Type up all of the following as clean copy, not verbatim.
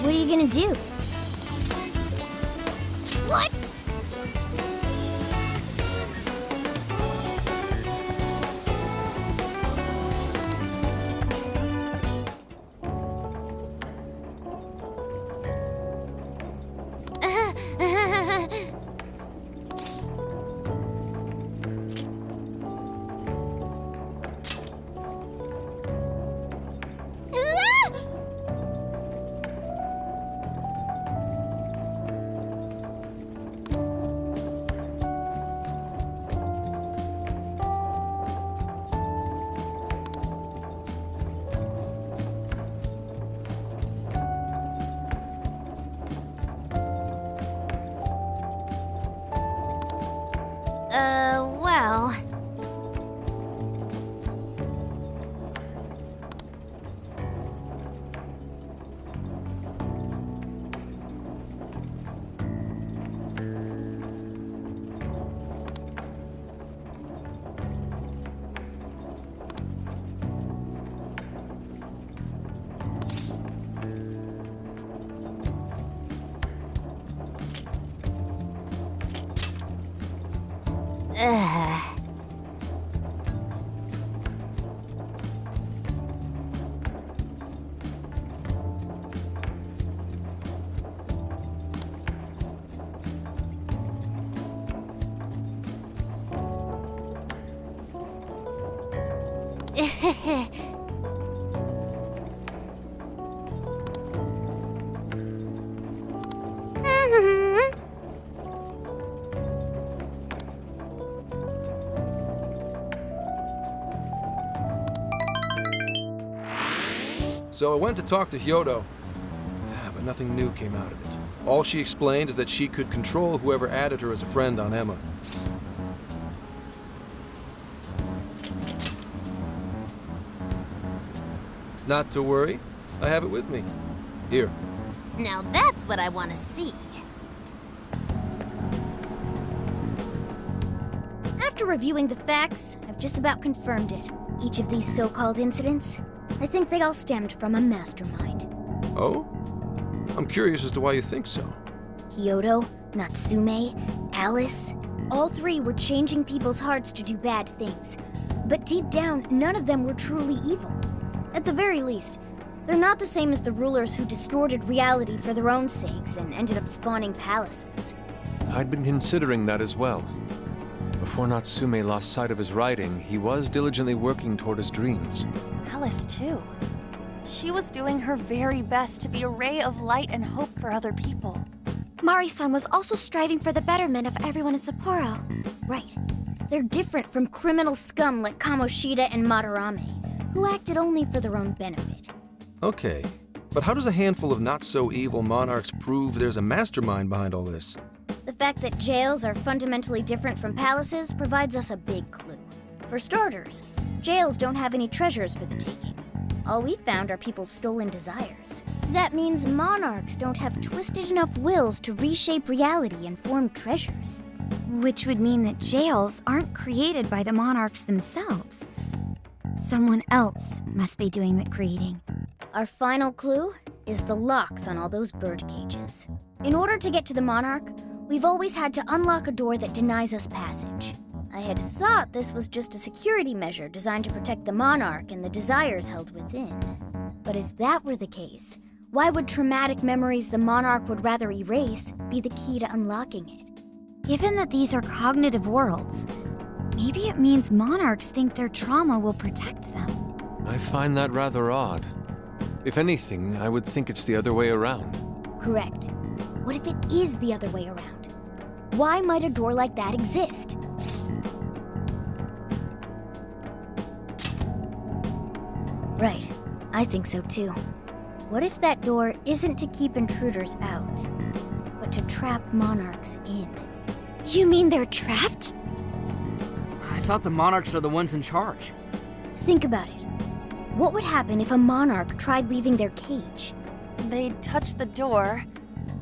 What are you gonna do? What? Well... So I went to talk to Hyodo, but nothing new came out of it. All she explained is that she could control whoever added her as a friend on Emma. Not to worry, I have it with me. Here. Now that's what I want to see. After reviewing the facts, I've just about confirmed it. Each of these so-called incidents, I think they all stemmed from a mastermind. Oh? I'm curious as to why you think so. Hyodo, Natsume, Alice, all three were changing people's hearts to do bad things. But deep down, none of them were truly evil. At the very least, they're not the same as the rulers who distorted reality for their own sakes and ended up spawning palaces. I'd been considering that as well. Before Natsume lost sight of his writing, he was diligently working toward his dreams. Alice, too. She was doing her very best to be a ray of light and hope for other people. Mari-san was also striving for the betterment of everyone in Sapporo. Right. They're different from criminal scum like Kamoshida and Madarame, who acted only for their own benefit. Okay, but how does a handful of not-so-evil monarchs prove there's a mastermind behind all this? The fact that jails are fundamentally different from palaces provides us a big clue. For starters, jails don't have any treasures for the taking. All we found are people's stolen desires. That means monarchs don't have twisted enough wills to reshape reality and form treasures. Which would mean that jails aren't created by the monarchs themselves. Someone else must be doing the creating. Our final clue is the locks on all those bird cages. In order to get to the monarch, we've always had to unlock a door that denies us passage. I had thought this was just a security measure designed to protect the monarch and the desires held within. But if that were the case, why would traumatic memories the monarch would rather erase be the key to unlocking it? Given that these are cognitive worlds, maybe it means monarchs think their trauma will protect them. I find that rather odd. If anything, I would think it's the other way around. Correct. What if it is the other way around? Why might a door like that exist? Right. I think so too. What if that door isn't to keep intruders out, but to trap monarchs in? You mean they're trapped? I thought the monarchs are the ones in charge. Think about it. What would happen if a monarch tried leaving their cage? They'd touch the door,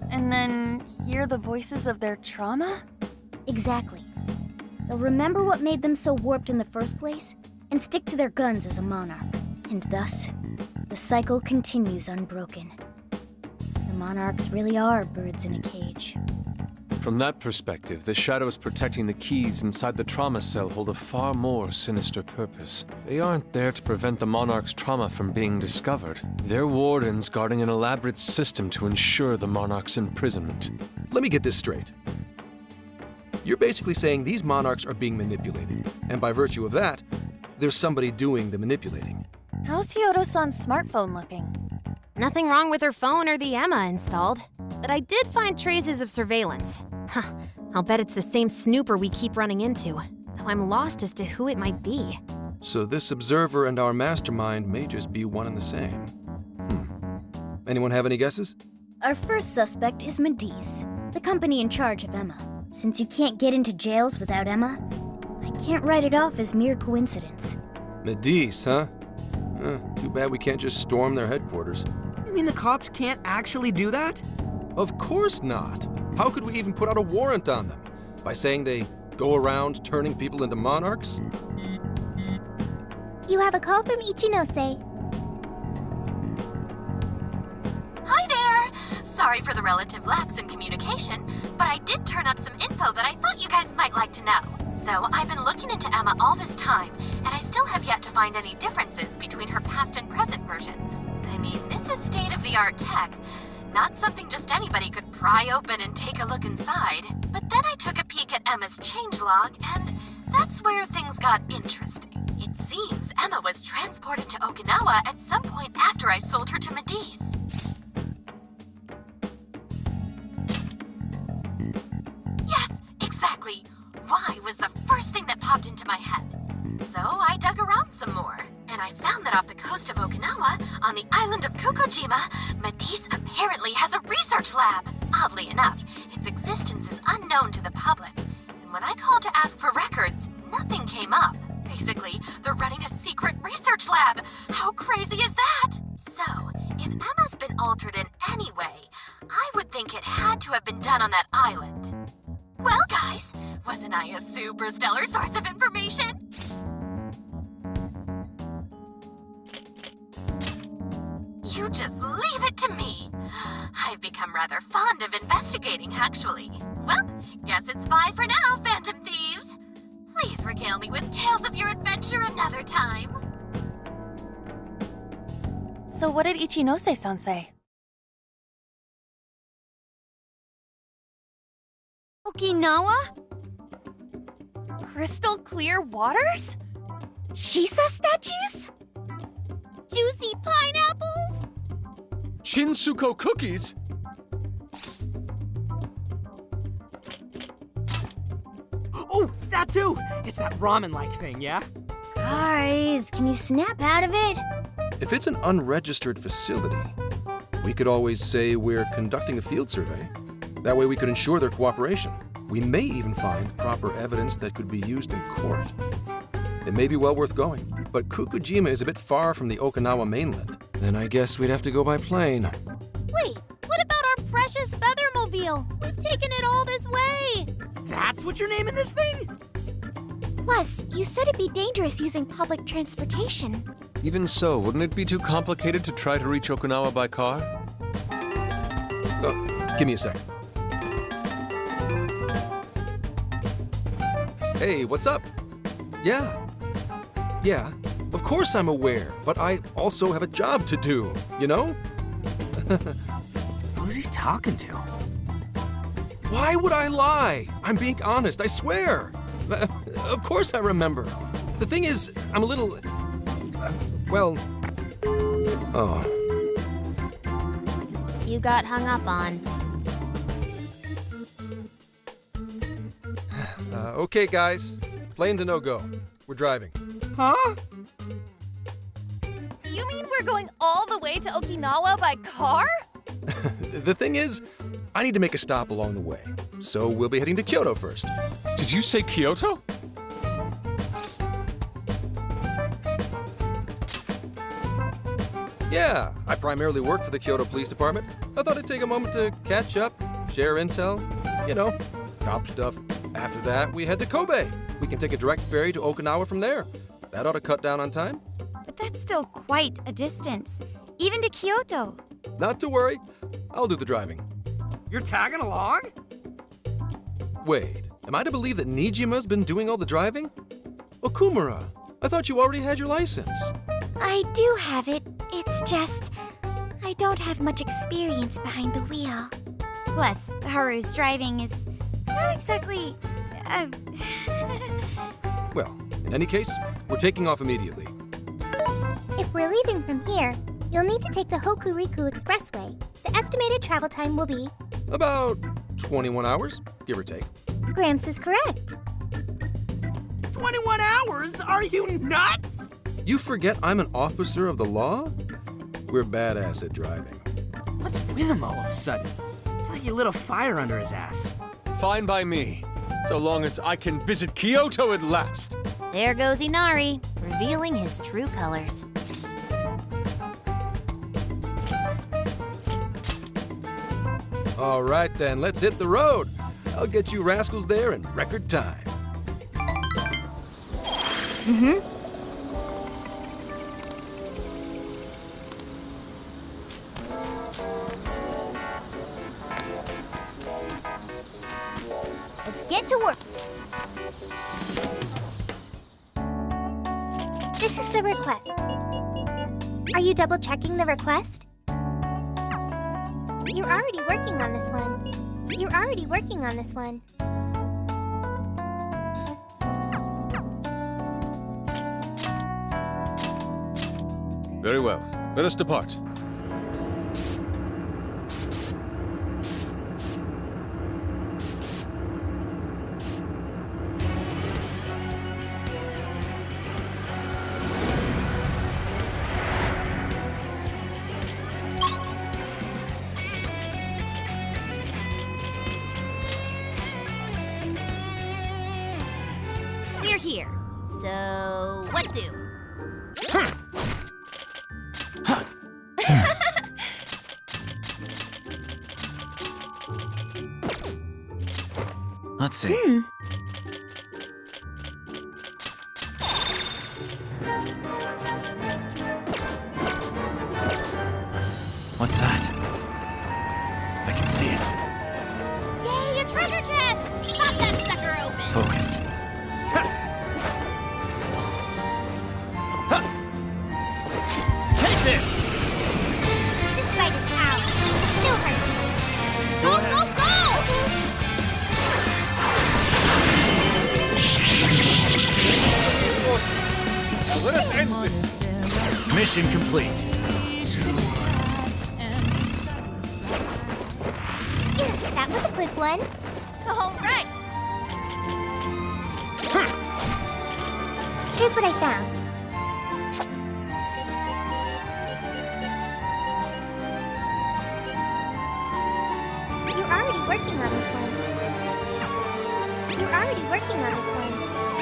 and then hear the voices of their trauma? Exactly. They'll remember what made them so warped in the first place, and stick to their guns as a monarch. And thus, the cycle continues unbroken. The monarchs really are birds in a cage. From that perspective, the shadows protecting the keys inside the trauma cell hold a far more sinister purpose. They aren't there to prevent the monarch's trauma from being discovered. They're wardens guarding an elaborate system to ensure the monarch's imprisonment. Let me get this straight. You're basically saying these monarchs are being manipulated, and by virtue of that, there's somebody doing the manipulating. How's Hyodo-san's smartphone looking? Nothing wrong with her phone or the Emma installed. But I did find traces of surveillance. Huh, I'll bet it's the same snooper we keep running into, though I'm lost as to who it might be. So this observer and our mastermind may just be one and the same. Anyone have any guesses? Our first suspect is Medice, the company in charge of Emma. Since you can't get into jails without Emma, I can't write it off as mere coincidence. Medice, huh? Too bad we can't just storm their headquarters. You mean the cops can't actually do that? Of course not. How could we even put out a warrant on them? By saying they go around turning people into monarchs? You have a call from Ichinose. Hi there! Sorry for the relative lapse in communication, but I did turn up some info that I thought you guys might like to know. So I've been looking into Emma all this time, and I still have yet to find any differences between her past and present versions. I mean, this is state-of-the-art tech, not something just anybody could pry open and take a look inside. But then I took a peek at Emma's changelog, and that's where things got interesting. It seems Emma was transported to Okinawa at some point after I sold her to Medice. Yes, exactly. Why was the first thing that popped into my head. So I dug around some more, and I found that off the coast of Okinawa, on the island of Kokojima, Medice apparently has a research lab. Oddly enough, its existence is unknown to the public, and when I called to ask for records, nothing came up. Basically, they're running a secret research lab. How crazy is that? So, if Emma's been altered in any way, I would think it had to have been done on that island. Well, guys, wasn't I a super stellar source of information? You just leave it to me. I've become rather fond of investigating, actually. Well, guess it's bye for now, Phantom Thieves. Please regale me with tales of your adventure another time. So what did Ichinose-san say? Okinawa? Crystal clear waters? Shisa statues? Juicy pineapples? Shinsuko cookies? Oh, that too! It's that ramen-like thing, yeah? Guys, can you snap out of it? If it's an unregistered facility, we could always say we're conducting a field survey. That way we could ensure their cooperation. We may even find proper evidence that could be used in court. It may be well worth going, but Kokojima is a bit far from the Okinawa mainland. Then I guess we'd have to go by plane. Wait, what about our precious Feathermobile? We've taken it all this way. That's what you're naming this thing? Plus, you said it'd be dangerous using public transportation. Even so, wouldn't it be too complicated to try to reach Okinawa by car? Give me a second. Hey, what's up? Yeah, of course I'm aware, but I also have a job to do, you know? Who's he talking to? Why would I lie? I'm being honest, I swear. Of course I remember. The thing is, I'm a little... You got hung up on. Okay, guys. Plane's a no-go. We're driving. Huh? You mean we're going all the way to Okinawa by car? The thing is, I need to make a stop along the way. So we'll be heading to Kyoto first. Did you say Kyoto? Yeah, I primarily work for the Kyoto Police Department. I thought I'd take a moment to catch up, share intel, you know, cop stuff. After that, we head to Kobe. We can take a direct ferry to Okinawa from there. That ought to cut down on time. But that's still quite a distance, even to Kyoto. Not to worry. I'll do the driving. You're tagging along? Wait, am I to believe that Nijima's been doing all the driving? Okumura, I thought you already had your license. I do have it. It's just, I don't have much experience behind the wheel. Plus, Haru's driving is not exactly. Well, in any case, we're taking off immediately. If we're leaving from here, you'll need to take the Hokuriku Expressway. The estimated travel time will be... About 21 hours, give or take. Gramps is correct. 21 hours? Are you nuts? You forget I'm an officer of the law? We're badass at driving. What's with him all of a sudden? It's like you lit a fire under his ass. Fine by me, so long as I can visit Kyoto at last. There goes Inari, revealing his true colors. All right then, let's hit the road. I'll get you rascals there in record time. Let's get to work. This is the request. Are you double checking the request? You're already working on this one. You're already working on this one. Very well. Let us depart. We're here. So, what do? Let's see. What's that? I can see it. Yay, a treasure chest! Pop that sucker open! Focus. Take this! This fight is ours. No hurt. Go, go, go! Let us end this. Mission complete. That was a quick one. All right. Here's what I found. You're already working on this one. You're already working on this one.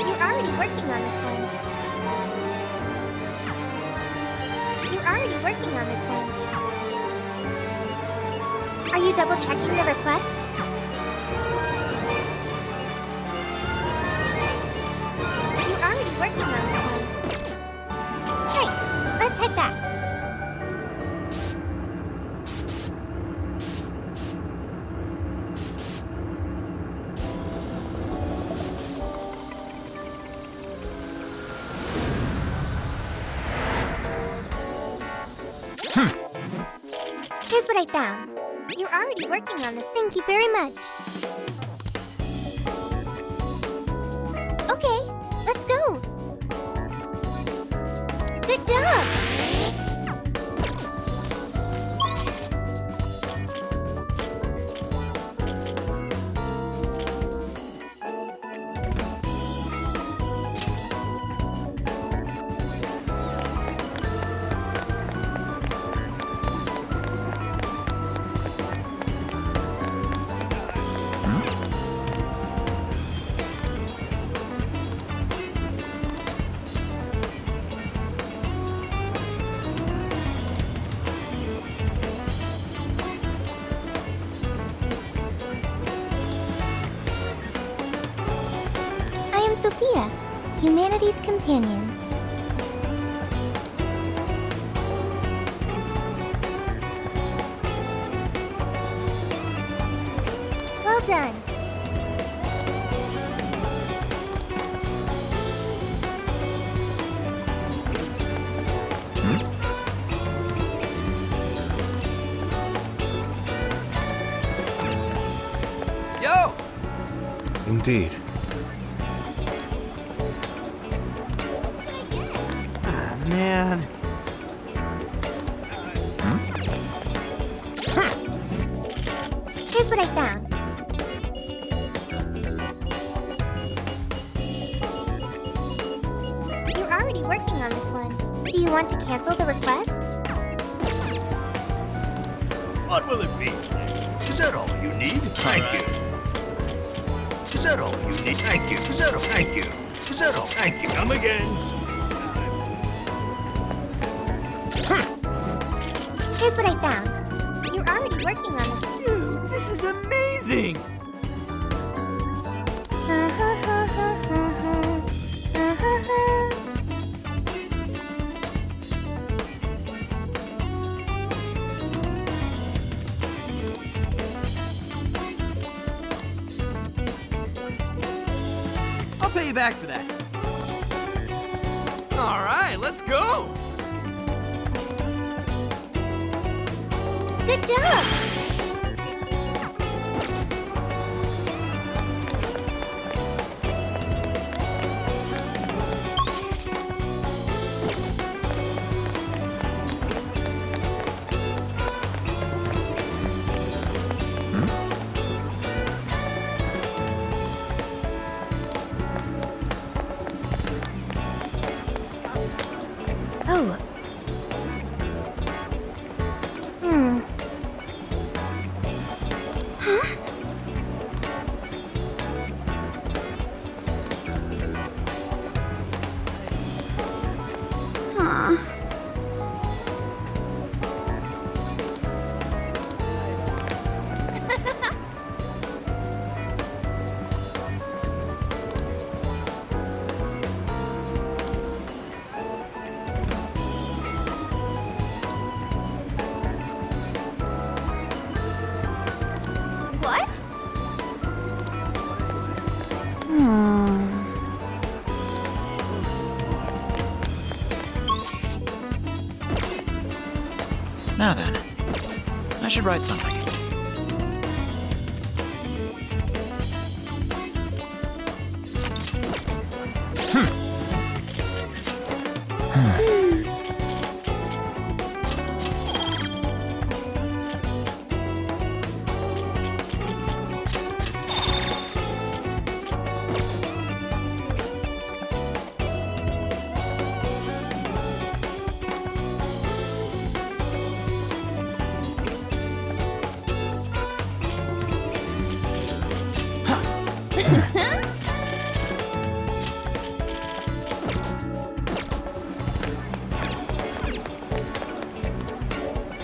You're already working on this one. You're already working on this one. Are you double checking the request? You're already working on this one. Great. Let's head back. Here's what I found. You're already working on this. Thank you very much. Okay, let's go. Good job. Sophia, humanity's companion. done. Yo! Indeed. Ah, man. Here's what I found. You're already working on this one. Do you want to cancel the request? What will it be? Is that all you need? Thank you. Is that all you need? Thank you. Is that all? Thank you. Is that all? Thank you. Come again. Here's what I found. You're already working on this. Dude, this is amazing! I'll pay you back for that. All right, let's go! Good job! Oh. What? Now then, I should write something.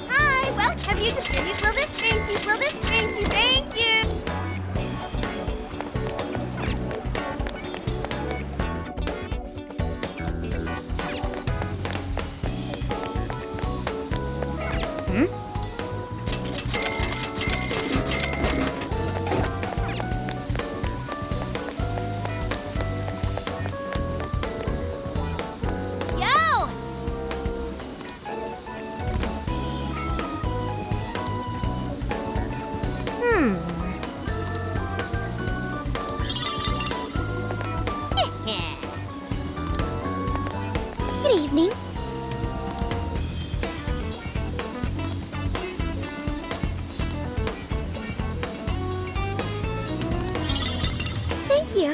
Hi, well, have you just finished? Will this? Thank you, will this? Thank you, thank you! Yo! Good evening. Thank you.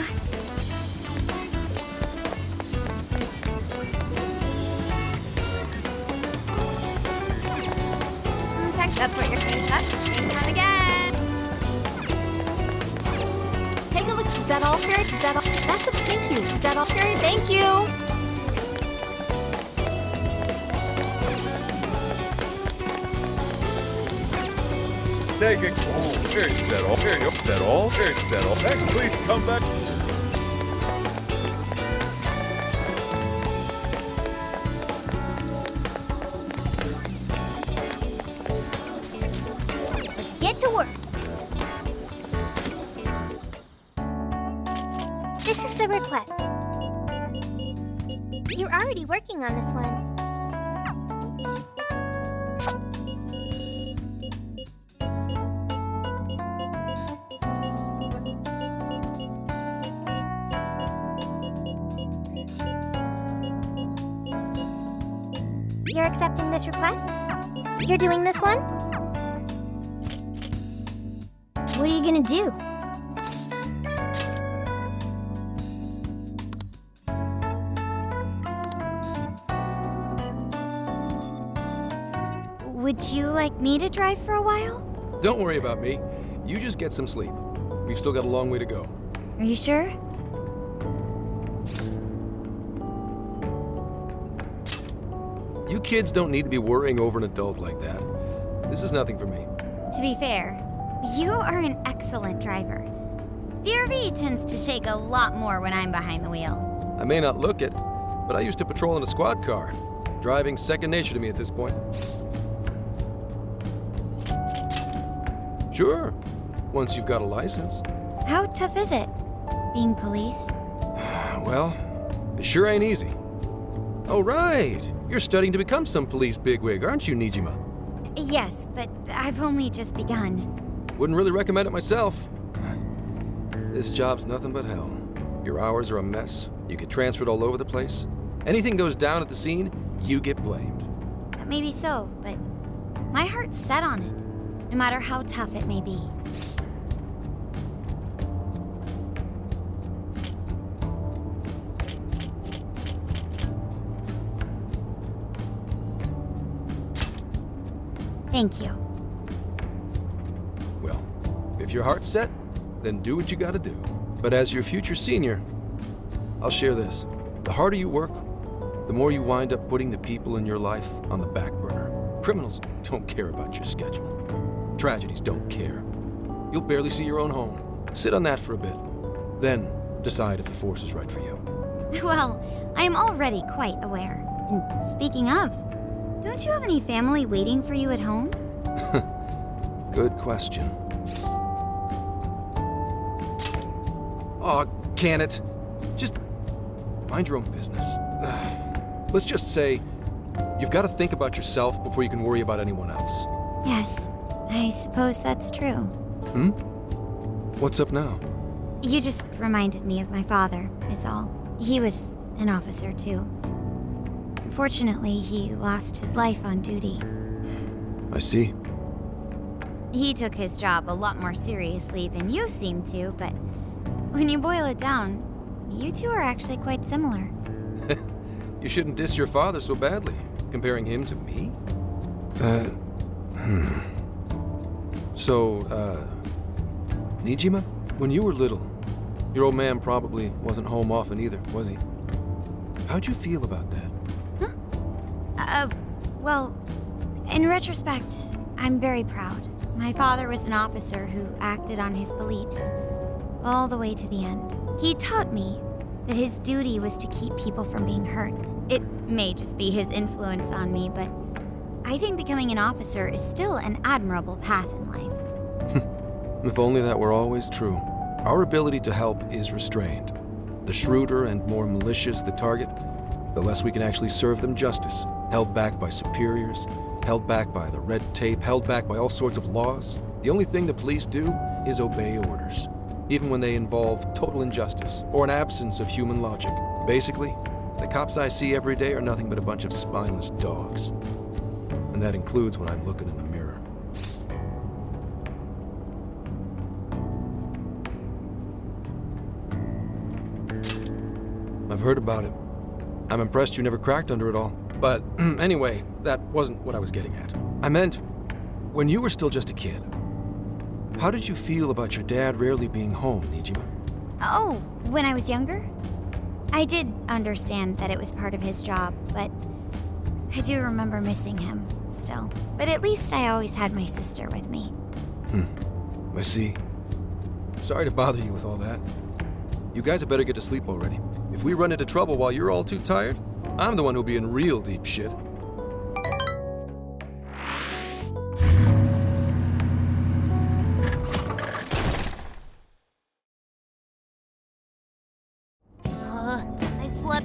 Check, that's what your screen cuts. Screen time again. Take a look. Is that all, Carrie? Is that all? That's a thank you. Is that all, Carrie? Thank you. Take it. Oh, here, is that all? Here, is that all? Here, is that all? Next, please come back. Let's get to work. the request. You're already working on this one. You're accepting this request? You're doing this one? What are you gonna do? Would you like me to drive for a while? Don't worry about me. You just get some sleep. We've still got a long way to go. Are you sure? You kids don't need to be worrying over an adult like that. This is nothing for me. To be fair, you are an excellent driver. The RV tends to shake a lot more when I'm behind the wheel. I may not look it, but I used to patrol in a squad car. Driving's second nature to me at this point. Sure, once you've got a license. How tough is it, being police? Well, it sure ain't easy. Oh, right. You're studying to become some police bigwig, aren't you, Nijima? Yes, but I've only just begun. Wouldn't really recommend it myself. This job's nothing but hell. Your hours are a mess. You get transferred all over the place. Anything goes down at the scene, you get blamed. That may be so, but my heart's set on it, no matter how tough it may be. Thank you. Well, if your heart's set, then do what you gotta do. But as your future senior, I'll share this. The harder you work, the more you wind up putting the people in your life on the back burner. Criminals don't care about your schedule. Tragedies don't care. You'll barely see your own home. Sit on that for a bit. Then decide if the force is right for you. Well, I am already quite aware. And speaking of, don't you have any family waiting for you at home? Good question. Aw, can it? Just mind your own business. Let's just say you've got to think about yourself before you can worry about anyone else. Yes, I suppose that's true. What's up now? You just reminded me of my father, is all. He was an officer, too. Unfortunately, he lost his life on duty. I see. He took his job a lot more seriously than you seem to, but when you boil it down, you two are actually quite similar. You shouldn't diss your father so badly, comparing him to me. So, Nijima, when you were little, your old man probably wasn't home often either, was he? How'd you feel about that? Well, in retrospect, I'm very proud. My father was an officer who acted on his beliefs all the way to the end. He taught me that his duty was to keep people from being hurt. It may just be his influence on me, but I think becoming an officer is still an admirable path in life. If only that were always true. Our ability to help is restrained. The shrewder and more malicious the target, the less we can actually serve them justice. Held back by superiors, held back by the red tape, held back by all sorts of laws. The only thing the police do is obey orders, even when they involve total injustice or an absence of human logic. Basically, the cops I see every day are nothing but a bunch of spineless dogs. And that includes when I'm looking in the mirror. I've heard about it. I'm impressed you never cracked under it all. But anyway, that wasn't what I was getting at. I meant, when you were still just a kid, how did you feel about your dad rarely being home, Nijima? Oh, when I was younger? I did understand that it was part of his job, but I do remember missing him still. But at least I always had my sister with me. I see. Sorry to bother you with all that. You guys had better get to sleep already. If we run into trouble while you're all too tired, I'm the one who'll be in real deep shit.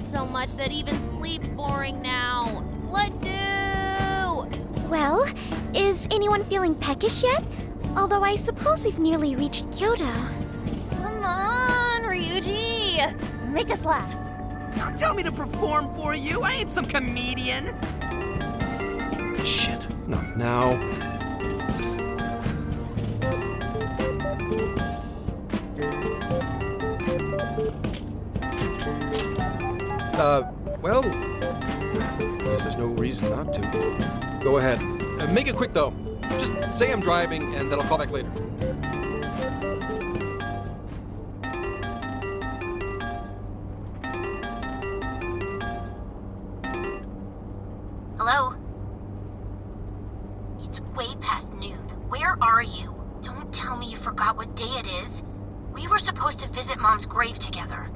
so much that even sleep's boring now. What do? Well, is anyone feeling peckish yet? Although I suppose we've nearly reached Kyoto. Come on, Ryuji! Make us laugh. Don't tell me to perform for you. I ain't some comedian. Shit, not now. Well, I guess there's no reason not to. Go ahead. Make it quick, though. Just say I'm driving, and then I'll call back later. Hello? It's way past noon. Where are you? Don't tell me you forgot what day it is. We were supposed to visit Mom's grave together.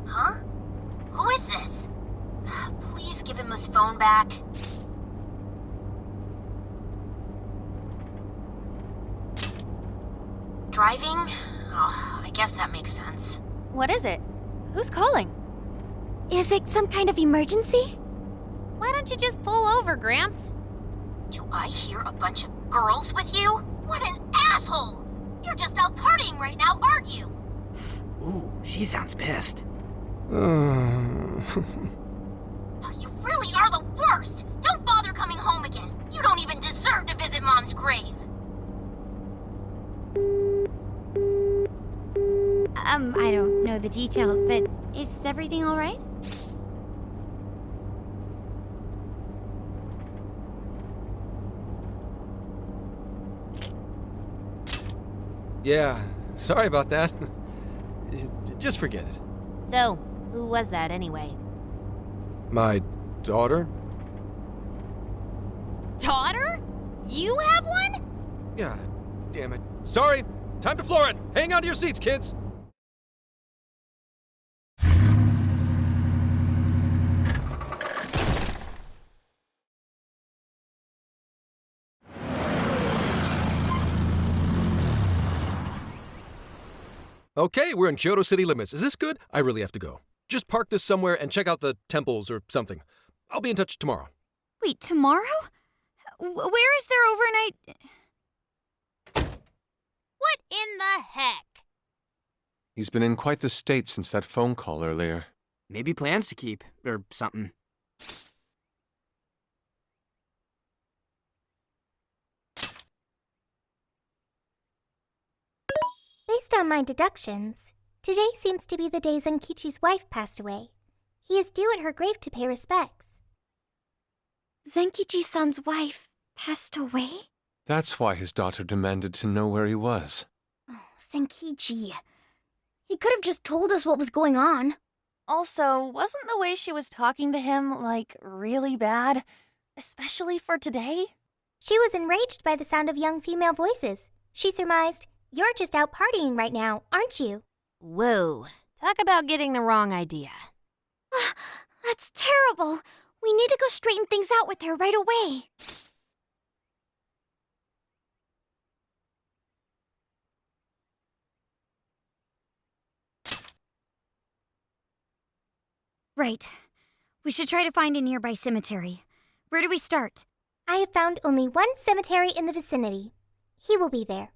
Huh? Who is this? Please give him his phone back. Driving? Oh, I guess that makes sense. What is it? Who's calling? Is it some kind of emergency? Why don't you just pull over, Gramps? Do I hear a bunch of girls with you? What an asshole! You're just out partying right now, aren't you? Ooh, she sounds pissed. You really are the worst! Don't bother coming home again. You don't even deserve to visit Mom's grave. I don't know the details, but is everything all right? Yeah, sorry about that. Just forget it. So, who was that anyway? My daughter? Daughter? You have one? Yeah, damn it. Sorry, time to floor it. Hang on to your seats, kids. Okay, we're in Kyoto city limits. Is this good? I really have to go. Just park this somewhere and check out the temples or something. I'll be in touch tomorrow. Wait, tomorrow? Where is there overnight? What in the heck? He's been in quite the state since that phone call earlier. Maybe plans to keep, or something. Based on my deductions, today seems to be the day Zenkichi's wife passed away. He is due at her grave to pay respects. Zenkichi-san's wife passed away? That's why his daughter demanded to know where he was. Oh, Zenkichi. He could have just told us what was going on. Also, wasn't the way she was talking to him, like, really bad? Especially for today? She was enraged by the sound of young female voices. She surmised, "You're just out partying right now, aren't you?" Whoa. Talk about getting the wrong idea. That's terrible. We need to go straighten things out with her right away. Right. We should try to find a nearby cemetery. Where do we start? I have found only one cemetery in the vicinity. He will be there.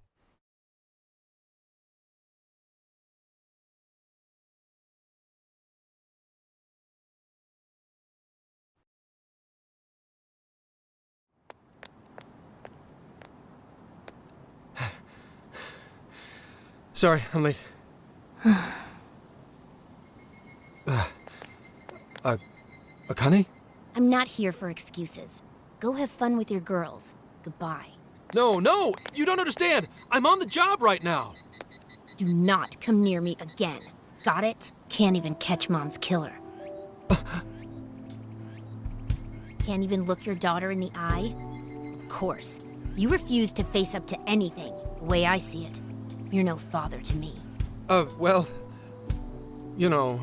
Sorry, I'm late. Akane? I'm not here for excuses. Go have fun with your girls. Goodbye. No, you don't understand. I'm on the job right now. Do not come near me again. Got it? Can't even catch Mom's killer. Can't even look your daughter in the eye? Of course. You refuse to face up to anything, the way I see it. You're no father to me. Well, you know.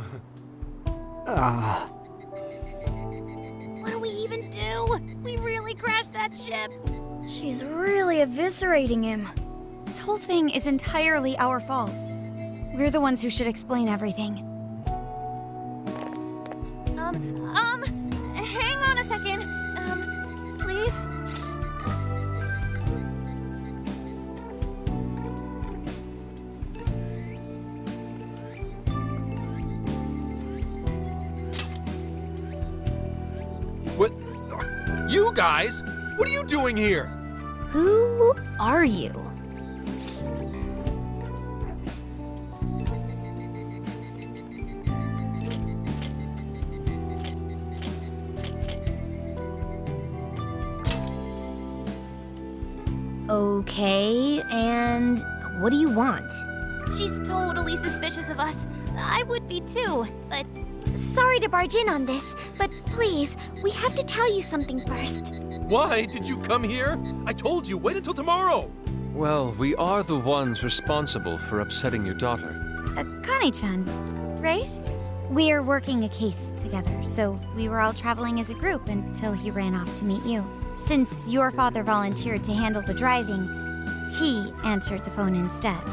What are we even We really crashed that ship. She's really eviscerating him. This whole thing is entirely our fault. We're the ones who should explain everything. Hang on a second. Please? What? You guys? What are you doing here? Who are you? Okay, and what do you want? She's totally suspicious of us. I would be too, but Sorry to barge in on this, but please, we have to tell you something first. Why did you come here? I told you, wait until tomorrow. Well, we are the ones responsible for upsetting your daughter. Kane-chan, right? We're working a case together, so we were all traveling as a group until he ran off to meet you. Since your father volunteered to handle the driving, he answered the phone instead.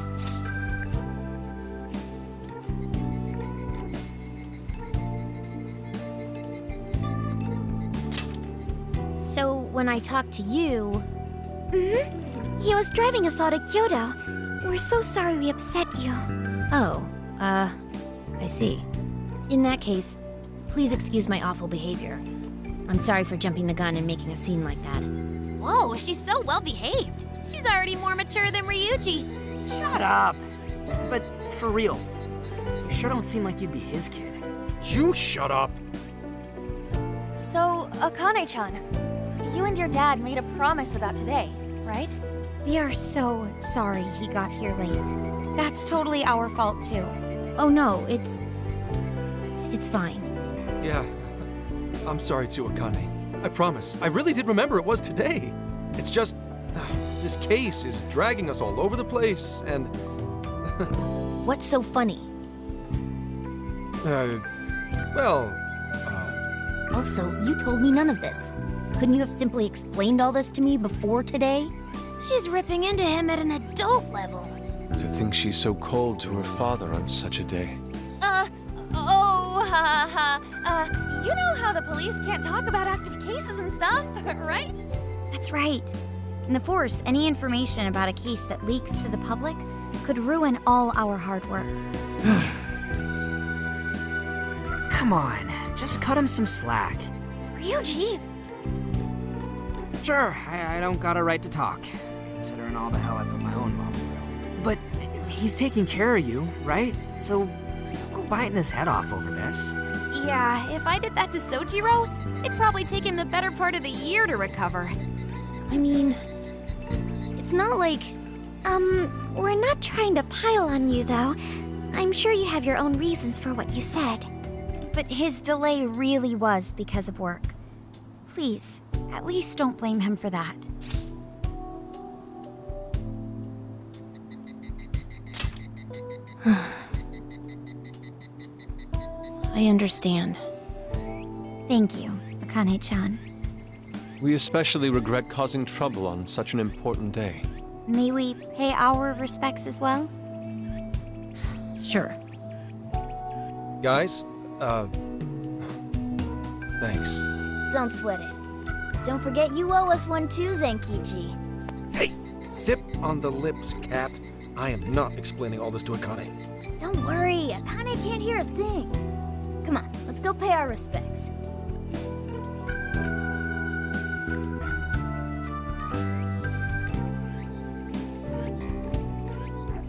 So when I talked to you, He was driving us all to Kyoto. We're so sorry we upset you. I see. In that case, please excuse my awful behavior. I'm sorry for jumping the gun and making a scene like that. whoa, she's so well behaved. She's already more mature than Ryuji. Shut up. But for real, you sure don't seem like you'd be his kid. You shut up. So, Akane-chan, you and your dad made a promise about today, right? We are so sorry he got here late. That's totally our fault, too. Oh no, it's fine. Yeah, I'm sorry too, Akane. I promise. I really did remember it was today. It's just, this case is dragging us all over the place, and... What's so funny? Also, you told me none of this. Couldn't you have simply explained all this to me before today? She's ripping into him at an adult level. To think she's so cold to her father on such a day. You know how the police can't talk about active cases and stuff, right? That's right. In the Force, any information about a case that leaks to the public could ruin all our hard work. Come on, just cut him some slack. Ryuji! Sure, I don't got a right to talk, considering all the hell I put my own mom through. But he's taking care of you, right? So don't go biting his head off over this. Yeah, if I did that to Sojiro, it'd probably take him the better part of the year to recover. I mean, it's not like... We're not trying to pile on you, though. I'm sure you have your own reasons for what you said. But his delay really was because of work. Please, at least don't blame him for that. I understand. Thank you, Akane-chan. We especially regret causing trouble on such an important day. May we pay our respects as well? Sure. Guys, thanks. Don't sweat it. Don't forget you owe us one too, Zenkichi. Hey, zip on the lips, cat. I am not explaining all this to Akane. Don't worry, Akane can't hear a thing. Come on, let's go pay our respects.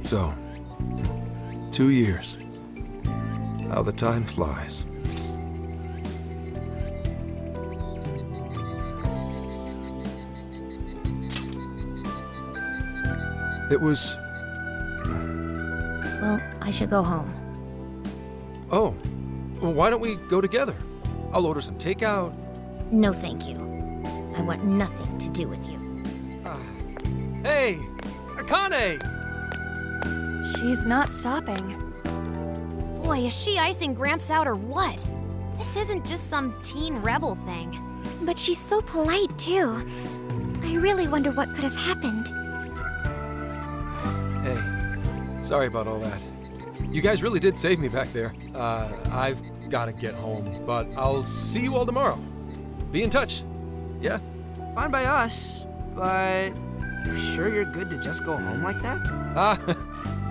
So, 2 years. How the time flies. It was... Well, I should go home. Oh, well, why don't we go together? I'll order some takeout. No, thank you. I want nothing to do with you. Hey, Akane! She's not stopping. Boy, is she icing Gramps out or what? This isn't just some teen rebel thing. But she's so polite, too. I really wonder what could have happened. Hey, sorry about all that. You guys really did save me back there. I've got to get home, but I'll see you all tomorrow. Be in touch. Yeah? Fine by us, but you sure you're good to just go home like that?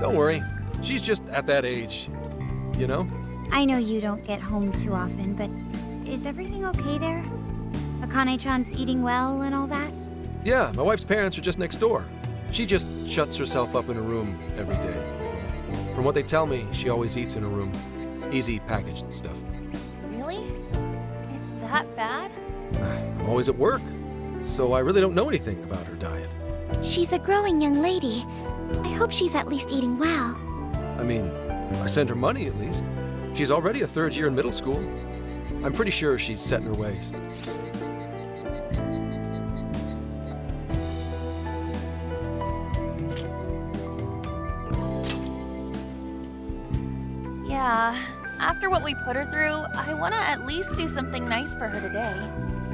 Don't worry. She's just at that age, you know? I know you don't get home too often, but is everything okay there? Akane-chan's eating well and all that? Yeah, my wife's parents are just next door. She just shuts herself up in her room every day. From what they tell me, she always eats in her room. Easy packaged stuff. Really? It's that bad? I'm always at work, so I really don't know anything about her diet. She's a growing young lady. I hope she's at least eating well. I mean, I send her money at least. She's already a third year in middle school. I'm pretty sure she's set in her ways. Yeah, after what we put her through, I want to at least do something nice for her today.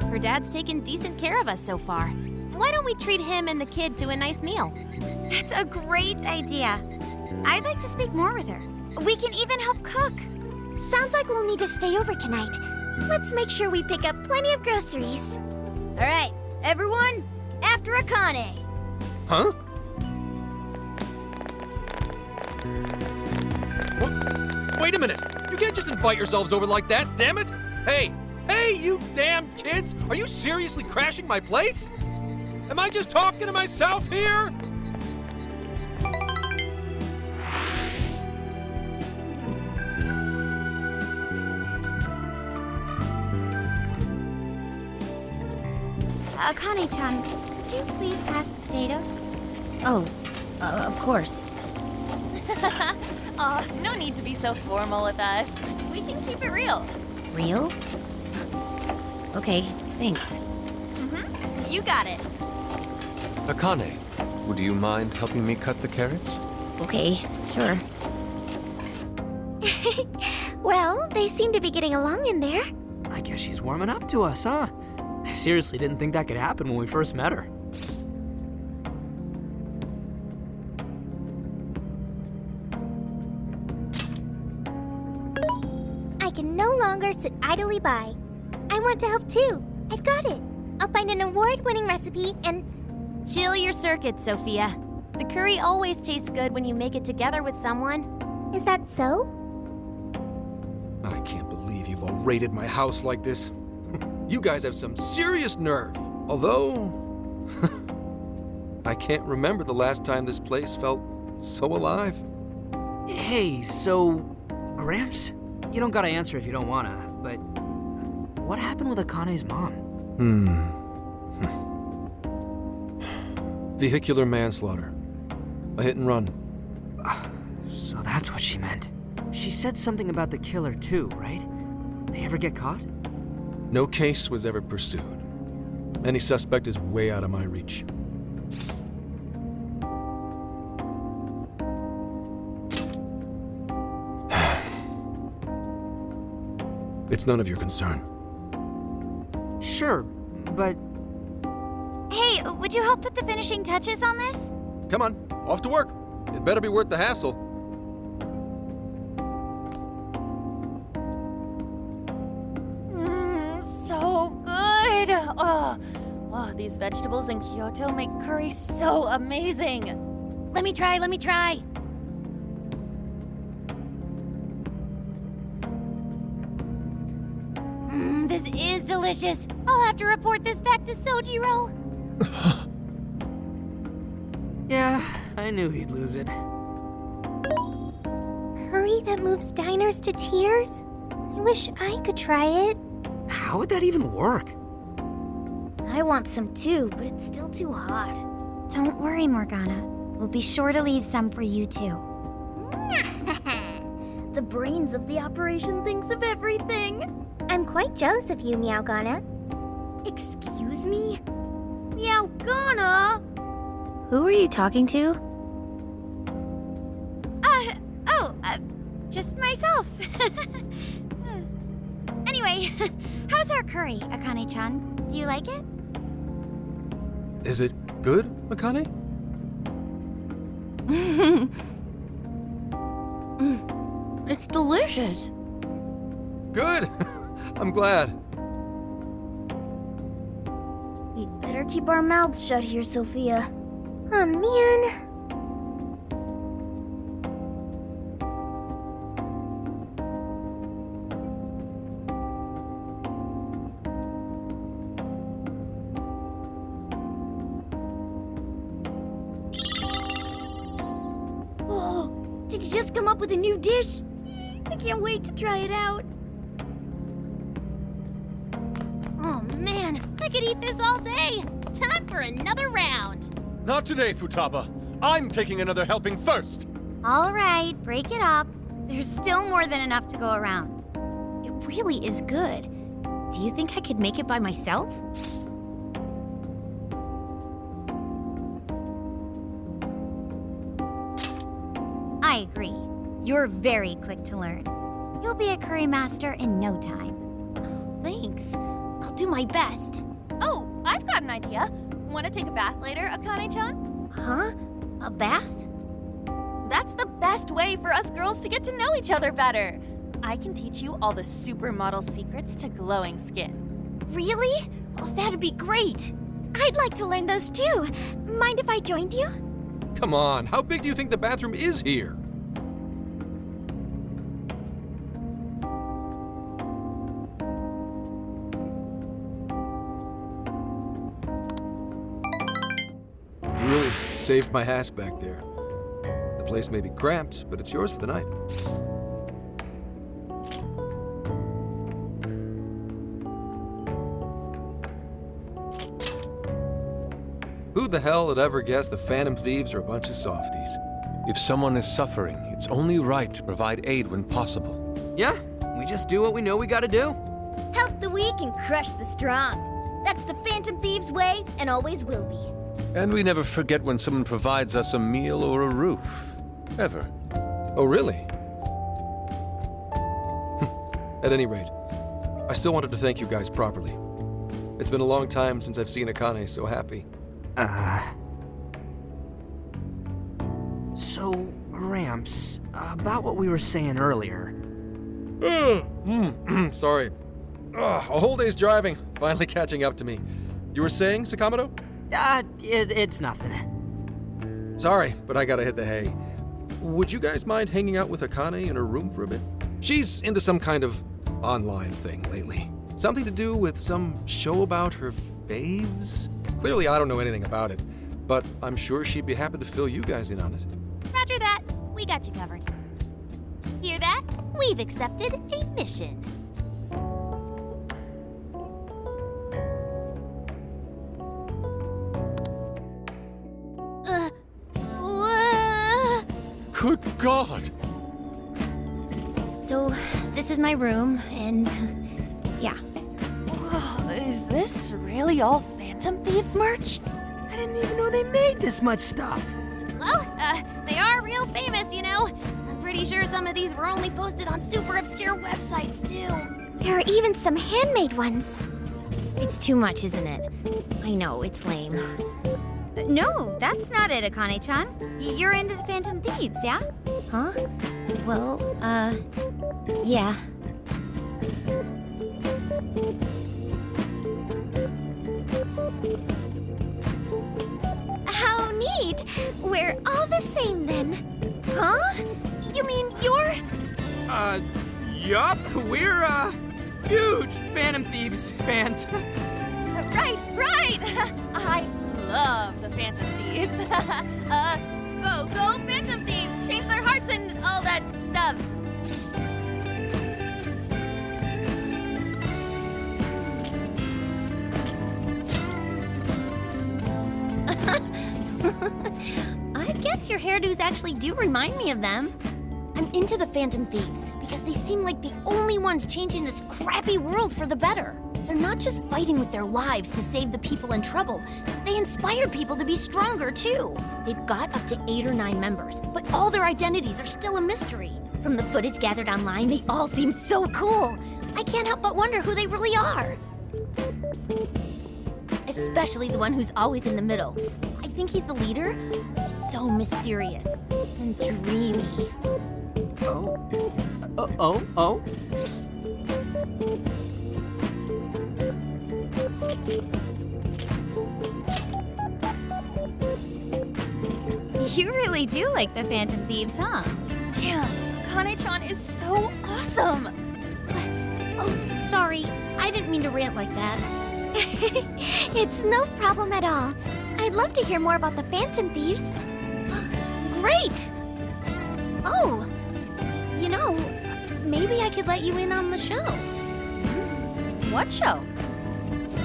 Her dad's taken decent care of us so far. Why don't we treat him and the kid to a nice meal? That's a great idea. I'd like to speak more with her. We can even help cook. Sounds like we'll need to stay over tonight. Let's make sure we pick up plenty of groceries. All right, everyone, after Akane. Huh? Wait a minute! You can't just invite yourselves over like that, damn it! Hey! Hey, you damn kids! Are you seriously crashing my place? Am I just talking to myself here? Akane-chan, could you please pass the potatoes? Oh, of course. Aw, no need to be so formal with us. We can keep it real. Real? Okay, thanks. You got it. Akane, would you mind helping me cut the carrots? Okay, sure. Well, they seem to be getting along in there. I guess she's warming up to us, huh? I seriously didn't think that could happen when we first met her. I can no longer sit idly by. I want to help too. I've got it. I'll find an award-winning recipe and... Chill your circuits, Sophia. The curry always tastes good when you make it together with someone. Is that so? I can't believe you've all raided my house like this. You guys have some serious nerve. Although, I can't remember the last time this place felt so alive. Hey, so, Gramps? You don't gotta answer if you don't wanna, but what happened with Akane's mom? Vehicular manslaughter. A hit and run. So that's what she meant. She said something about the killer too, right? They ever get caught? No case was ever pursued. Any suspect is way out of my reach. It's none of your concern. Sure, but... Hey, would you help put the finishing touches on this? Come on, off to work. It better be worth the hassle. So good. Oh, these vegetables in Kyoto make curry so amazing. Let me try. This is delicious. I'll have to report this back to Sojiro. Yeah, I knew he'd lose it. Curry that moves diners to tears? I wish I could try it. How would that even work? I want some too, but it's still too hot. Don't worry, Morgana. We'll be sure to leave some for you too. The brains of the operation thinks of everything. I'm quite jealous of you, Meowgana. Excuse me? Meowgana? Who are you talking to? Just myself. Anyway, how's our curry, Akane-chan? Do you like it? Is it good, Akane? It's delicious. Good! I'm glad. We'd better keep our mouths shut here, Sophia. Oh man. Oh, did you just come up with a new dish? I can't wait to try it out. Oh man, I could eat this all day. Time for another round. Not today, Futaba. I'm taking another helping first. All right, break it up. There's still more than enough to go around. It really is good. Do you think I could make it by myself? I agree. You're very quick to learn. You'll be a curry master in no time. Thanks. I'll do my best. Oh, I've got an idea. Want to take a bath later, Akane-chan? Huh? A bath? That's the best way for us girls to get to know each other better. I can teach you all the supermodel secrets to glowing skin. Really? Oh, that'd be great. I'd like to learn those too. Mind if I joined you? Come on, how big do you think the bathroom is here? You really saved my ass back there. The place may be cramped, but it's yours for the night. Who the hell would ever guess the Phantom Thieves are a bunch of softies? If someone is suffering, it's only right to provide aid when possible. Yeah, we just do what we know we gotta do. Help the weak and crush the strong. That's the Phantom Thieves way and always will be. And we never forget when someone provides us a meal or a roof. Ever. Oh, really? At any rate, I still wanted to thank you guys properly. It's been a long time since I've seen Akane so happy. So, Gramps, about what we were saying earlier. Sorry. A whole day's driving, finally catching up to me. You were saying, Sakamoto? It's nothing. Sorry, but I gotta hit the hay. Would you guys mind hanging out with Akane in her room for a bit? She's into some kind of online thing lately. Something to do with some show about her faves? Clearly, I don't know anything about it, but I'm sure she'd be happy to fill you guys in on it. Roger that. We got you covered. Hear that? We've accepted a mission. Good God! So, this is my room, and yeah. Whoa, is this really all Phantom Thieves merch? I didn't even know they made this much stuff. Well, they are real famous, you know. I'm pretty sure some of these were only posted on super obscure websites, too. There are even some handmade ones. It's too much, isn't it? I know, it's lame. No, that's not it, Akane-chan. You're into the Phantom Thieves, yeah? Huh? Well, yeah. How neat! We're all the same then. Huh? You mean you're... Yup, we're, huge Phantom Thieves fans. Right! I love the Phantom Thieves. Go Phantom Thieves! Change their hearts and all that stuff. I guess your hairdos actually do remind me of them. I'm into the Phantom Thieves because they seem like the only ones changing this crappy world for the better. They're not just fighting with their lives to save the people in trouble. They inspire people to be stronger, too. They've got up to 8 or 9 members, but all their identities are still a mystery. From the footage gathered online, they all seem so cool. I can't help but wonder who they really are. especially the one who's always in the middle. I think he's the leader. He's so mysterious and dreamy. Oh? You really do like the Phantom Thieves, huh? Damn, Kane-chan is so awesome. Oh, sorry. I didn't mean to rant like that. It's no problem at all. I'd love to hear more about the Phantom Thieves. Great! Oh, you know, maybe I could let you in on the show. What show?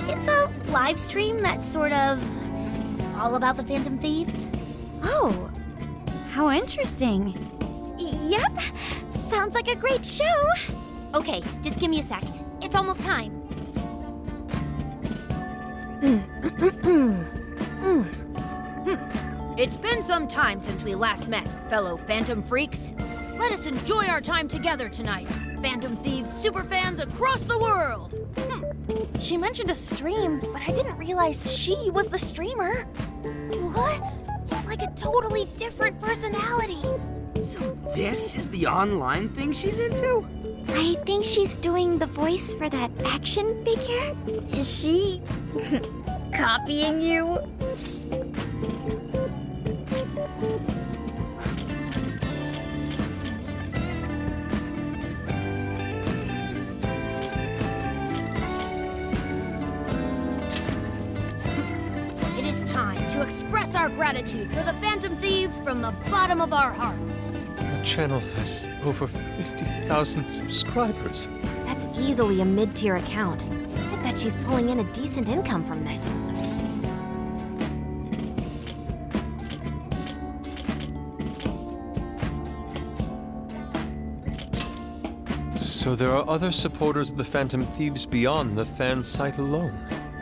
It's a live stream that's sort of all about the Phantom Thieves. Oh, how interesting. Yep, sounds like a great show. Okay, just give me a sec. It's almost time. It's been some time since we last met, fellow Phantom Freaks. Let us enjoy our time together tonight. Phantom Thieves superfans across the world. She mentioned a stream, but I didn't realize she was the streamer. What? It's like a totally different personality. So this is the online thing she's into? I think she's doing the voice for that action figure. Is she copying you? It is time to express our gratitude for the Phantom Thieves from the bottom of our hearts. The channel has over 50,000 subscribers. That's easily a mid-tier account. I bet she's pulling in a decent income from this. So there are other supporters of the Phantom Thieves beyond the fan site alone.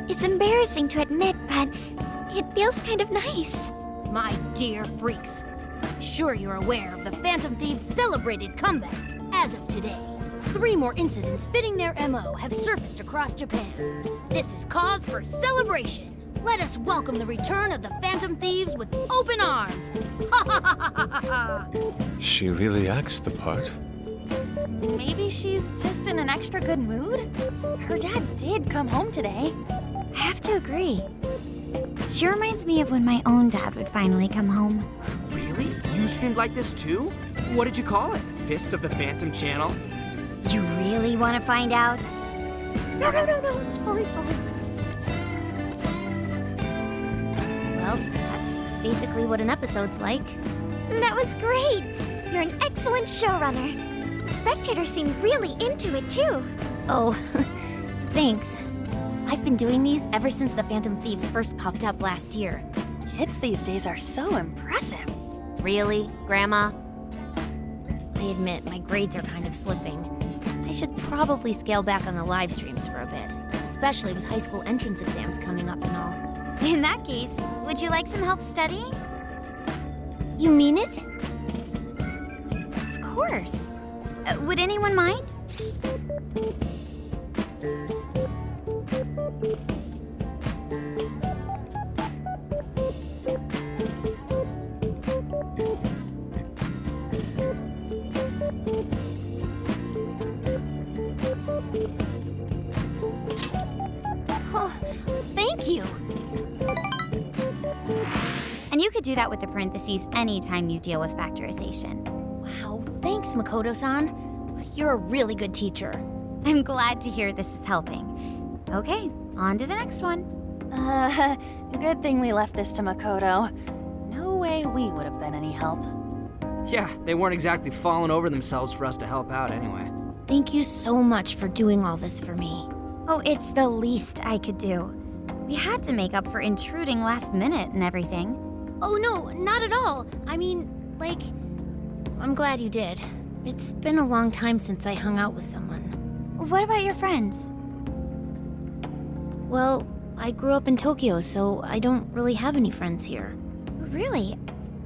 It's embarrassing to admit, but it feels kind of nice. My dear freaks, I'm sure you're aware of the Phantom Thieves' celebrated comeback. As of today, 3 more incidents fitting their MO have surfaced across Japan. This is cause for celebration. Let us welcome the return of the Phantom Thieves with open arms. Ha ha ha ha ha ha! She really acts the part. Maybe she's just in an extra good mood? Her dad did come home today. I have to agree. She reminds me of when my own dad would finally come home. Really? You streamed like this too? What did you call it? Fist of the Phantom Channel? You really want to find out? No. Sorry. Well, that's basically what an episode's like. That was great. You're an excellent showrunner. The spectators seem really into it too. Oh, thanks. I've been doing these ever since the Phantom Thieves first popped up last year. Kids these days are so impressive. Really, Grandma? I admit my grades are kind of slipping. I should probably scale back on the live streams for a bit, especially with high school entrance exams coming up and all. In that case, would you like some help studying? You mean it? Of course. Would anyone mind? Oh, thank you. And you could do that with the parentheses anytime you deal with factorization. Wow, thanks, Makoto-san. You're a really good teacher. I'm glad to hear this is helping. Okay, on to the next one. Good thing we left this to Makoto. No way we would have been any help. Yeah, they weren't exactly falling over themselves for us to help out anyway. Thank you so much for doing all this for me. Oh, it's the least I could do. We had to make up for intruding last minute and everything. Oh no, not at all. I mean, like, I'm glad you did. It's been a long time since I hung out with someone. What about your friends? Well, I grew up in Tokyo, so I don't really have any friends here. Really?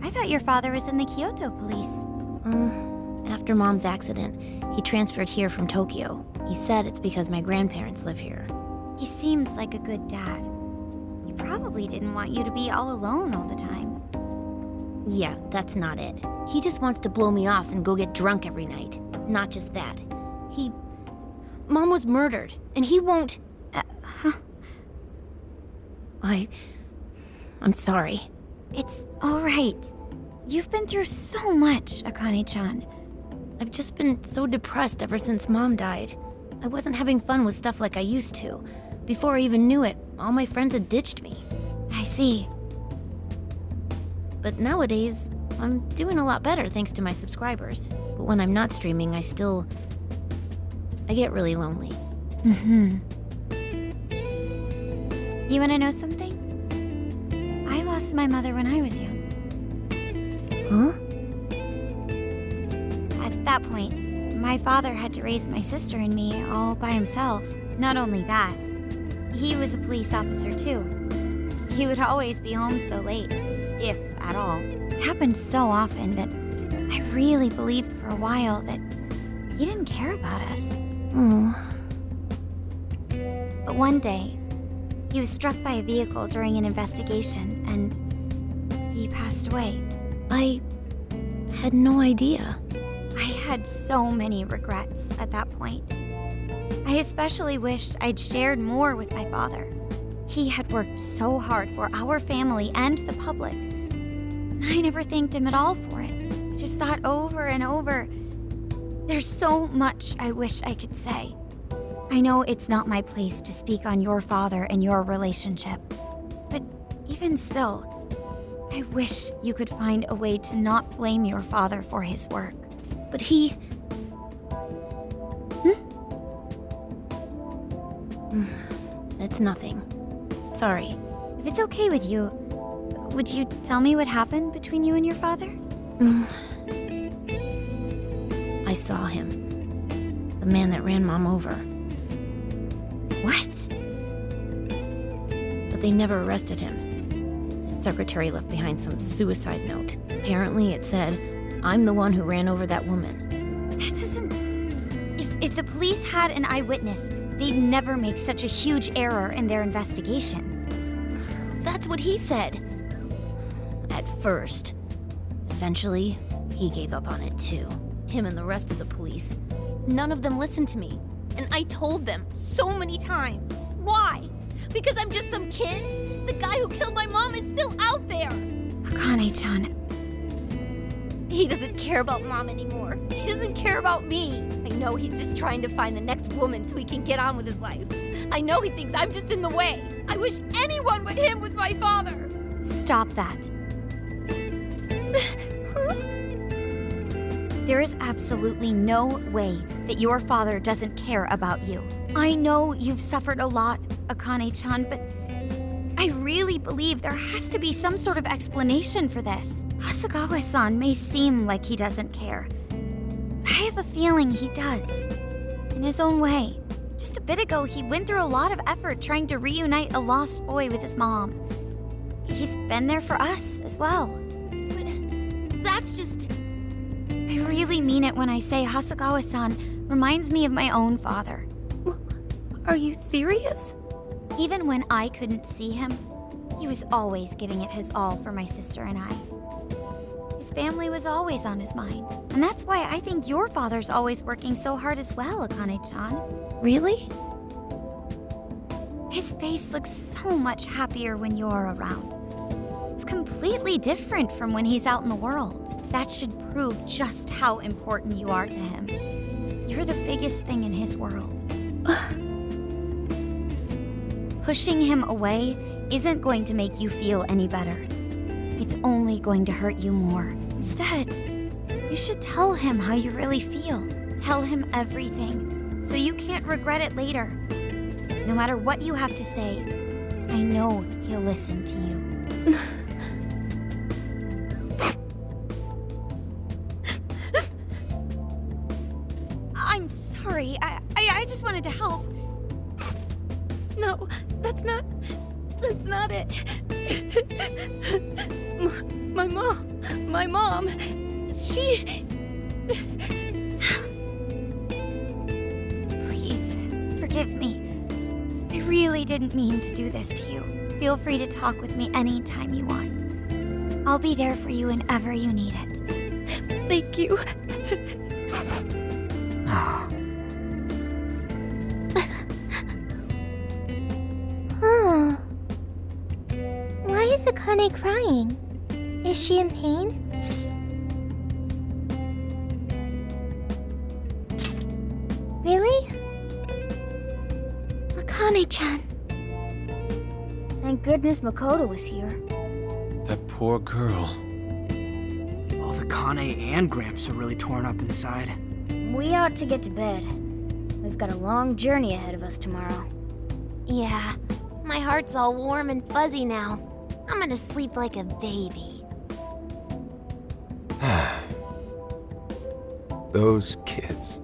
I thought your father was in the Kyoto police. After Mom's accident, he transferred here from Tokyo. He said it's because my grandparents live here. He seems like a good dad. probably didn't want you to be all alone all the time. Yeah, that's not it. He just wants to blow me off and go get drunk every night. Not just that. Mom was murdered, and he won't... I'm sorry. It's all right. You've been through so much, Akane-chan. I've just been so depressed ever since Mom died. I wasn't having fun with stuff like I used to. Before I even knew it, all my friends had ditched me. I see. But nowadays, I'm doing a lot better thanks to my subscribers. But when I'm not streaming, I get really lonely. Mm-hmm. You wanna know something? I lost my mother when I was young. Huh? At that point, my father had to raise my sister and me all by himself. Not only that, he was a police officer too. He would always be home so late, if at all. It happened so often that I really believed for a while that he didn't care about us. Oh. But one day, he was struck by a vehicle during an investigation, and he passed away. I had no idea. I had so many regrets at that point. I especially wished I'd shared more with my father. He had worked so hard for our family and the public, and I never thanked him at all for it. I just thought over and over, there's so much I wish I could say. I know it's not my place to speak on your father and your relationship, but even still, I wish you could find a way to not blame your father for his work. But he... It's nothing. Sorry. If it's okay with you, would you tell me what happened between you and your father? I saw him. The man that ran Mom over. What? But they never arrested him. His secretary left behind some suicide note. Apparently it said, "I'm the one who ran over that woman." That doesn't... If the police had an eyewitness, they'd never make such a huge error in their investigation. That's what he said. At first. Eventually, he gave up on it too. Him and the rest of the police. None of them listened to me. And I told them so many times. Why? Because I'm just some kid? The guy who killed my mom is still out there! Akane-chan... He doesn't care about Mom anymore. He doesn't care about me. I know he's just trying to find the next woman so he can get on with his life. I know he thinks I'm just in the way. I wish anyone but him was my father. Stop that. There is absolutely no way that your father doesn't care about you. I know you've suffered a lot, Akane-chan, but I really believe there has to be some sort of explanation for this. Hasagawa-san may seem like he doesn't care, but I have a feeling he does. In his own way. Just a bit ago, he went through a lot of effort trying to reunite a lost boy with his mom. He's been there for us as well. But that's just... I really mean it when I say Hasagawa-san reminds me of my own father. Are you serious? Even when I couldn't see him, he was always giving it his all for my sister and I. His family was always on his mind. And that's why I think your father's always working so hard as well, Akane-chan. Really? His face looks so much happier when you're around. It's completely different from when he's out in the world. That should prove just how important you are to him. You're the biggest thing in his world. Pushing him away isn't going to make you feel any better. It's only going to hurt you more. Instead, you should tell him how you really feel. Tell him everything, so you can't regret it later. No matter what you have to say, I know he'll listen to you. I'm sorry. I just wanted to help. No, that's not it. My mom, she... Please, forgive me. I really didn't mean to do this to you. Feel free to talk with me anytime you want. I'll be there for you whenever you need it. Thank you. Ah. Huh. Why is Akane crying? Is she in pain? Really? Akane-chan. Thank goodness Makoto was here. That poor girl. Both Akane and Gramps are really torn up inside. We ought to get to bed. We've got a long journey ahead of us tomorrow. Yeah, my heart's all warm and fuzzy now. I'm gonna sleep like a baby. Those kids.